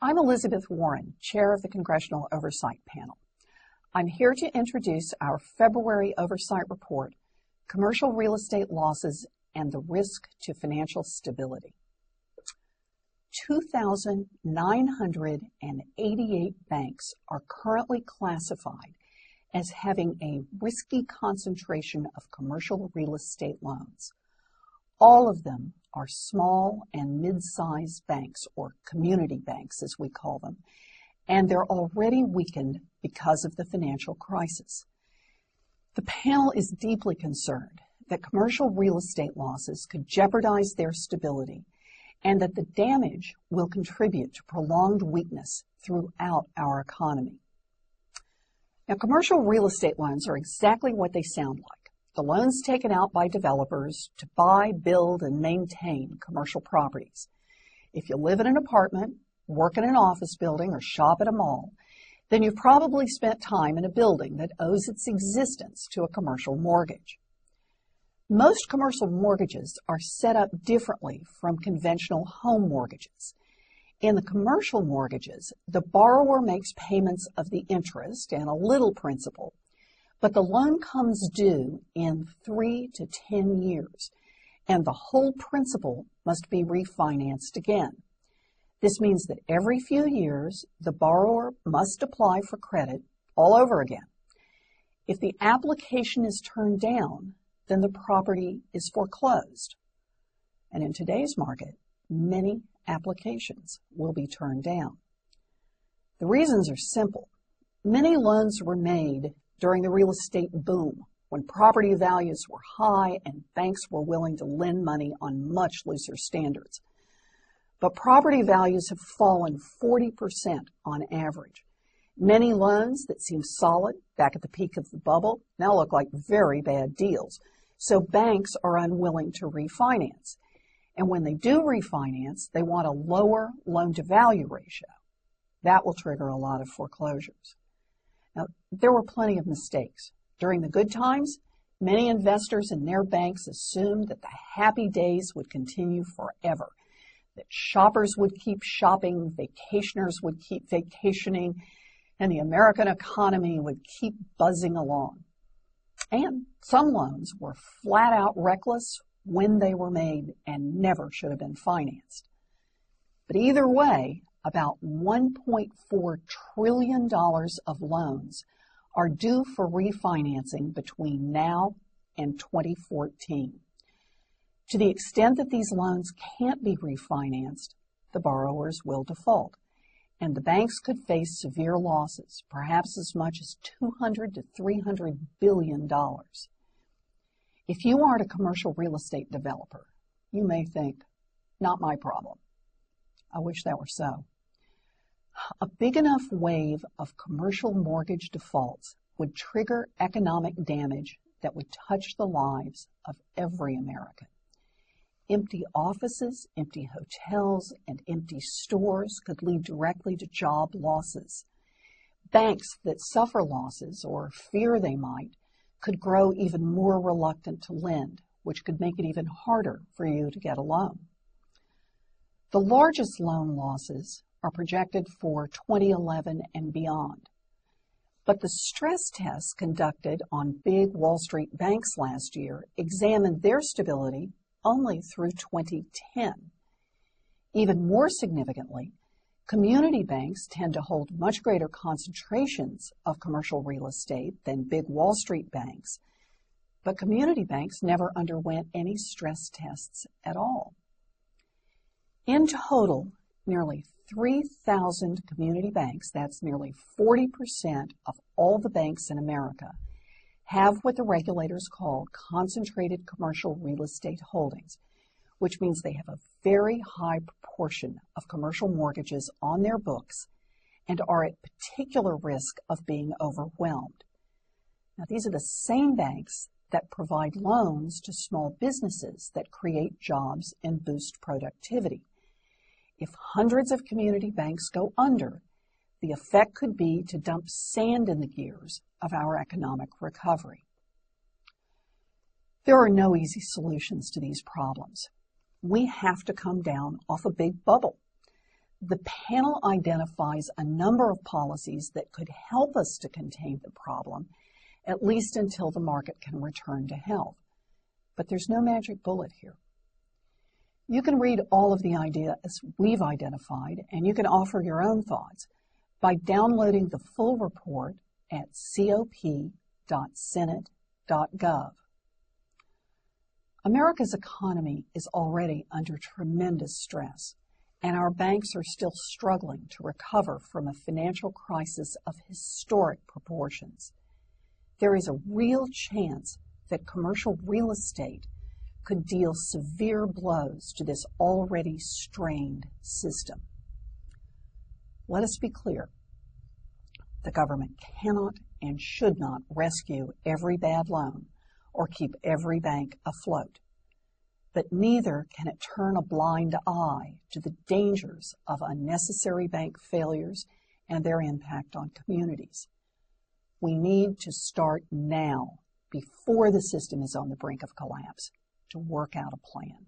I'm Elizabeth Warren, Chair of the Congressional Oversight Panel. I'm here to introduce our February Oversight Report, Commercial Real Estate Losses and the Risk to Financial Stability. 2,988 banks are currently classified as having a risky concentration of commercial real estate loans. All of them are small and mid-sized banks, or community banks as we call them, and they're already weakened because of the financial crisis. The panel is deeply concerned that commercial real estate losses could jeopardize their stability and that the damage will contribute to prolonged weakness throughout our economy. Now, commercial real estate loans are exactly what they sound like. The loans taken out by developers to buy, build, and maintain commercial properties. If you live in an apartment, work in an office building, or shop at a mall, then you've probably spent time in a building that owes its existence to a commercial mortgage. Most commercial mortgages are set up differently from conventional home mortgages. In the commercial mortgages, the borrower makes payments of the interest and a little principal, but the loan comes due in 3 to 10 years, and the whole principal must be refinanced again. This means that every few years, the borrower must apply for credit all over again. If the application is turned down, then the property is foreclosed. And in today's market, many applications will be turned down. The reasons are simple. Many loans were made during the real estate boom, when property values were high and banks were willing to lend money on much looser standards. But property values have fallen 40% on average. Many loans that seemed solid back at the peak of the bubble now look like very bad deals, so banks are unwilling to refinance. And when they do refinance, they want a lower loan-to-value ratio. That will trigger a lot of foreclosures. Now, there were plenty of mistakes. During the good times, many investors in their banks assumed that the happy days would continue forever, that shoppers would keep shopping, vacationers would keep vacationing, and the American economy would keep buzzing along. And some loans were flat out reckless when they were made and never should have been financed. But either way, about $1.4 trillion of loans are due for refinancing between now and 2014. To the extent that these loans can't be refinanced, the borrowers will default, and the banks could face severe losses, perhaps as much as $200 to $300 billion. If you aren't a commercial real estate developer, you may think, not my problem. I wish that were so. A big enough wave of commercial mortgage defaults would trigger economic damage that would touch the lives of every American. Empty offices, empty hotels, and empty stores could lead directly to job losses. Banks that suffer losses, or fear they might, could grow even more reluctant to lend, which could make it even harder for you to get a loan. The largest loan losses are projected for 2011 and beyond. But the stress tests conducted on big Wall Street banks last year examined their stability only through 2010. Even more significantly, community banks tend to hold much greater concentrations of commercial real estate than big Wall Street banks, but community banks never underwent any stress tests at all. In total, nearly 3,000 community banks, that's nearly 40% of all the banks in America, have what the regulators call concentrated commercial real estate holdings, which means they have a very high proportion of commercial mortgages on their books and are at particular risk of being overwhelmed. Now, these are the same banks that provide loans to small businesses that create jobs and boost productivity. If hundreds of community banks go under, the effect could be to dump sand in the gears of our economic recovery. There are no easy solutions to these problems. We have to come down off a big bubble. The panel identifies a number of policies that could help us to contain the problem, at least until the market can return to health. But there's no magic bullet here. You can read all of the ideas we've identified, and you can offer your own thoughts by downloading the full report at cop.senate.gov. America's economy is already under tremendous stress, and our banks are still struggling to recover from a financial crisis of historic proportions. There is a real chance that commercial real estate could deal severe blows to this already strained system. Let us be clear. The government cannot and should not rescue every bad loan or keep every bank afloat. But neither can it turn a blind eye to the dangers of unnecessary bank failures and their impact on communities. We need to start now, before the system is on the brink of collapse, to work out a plan.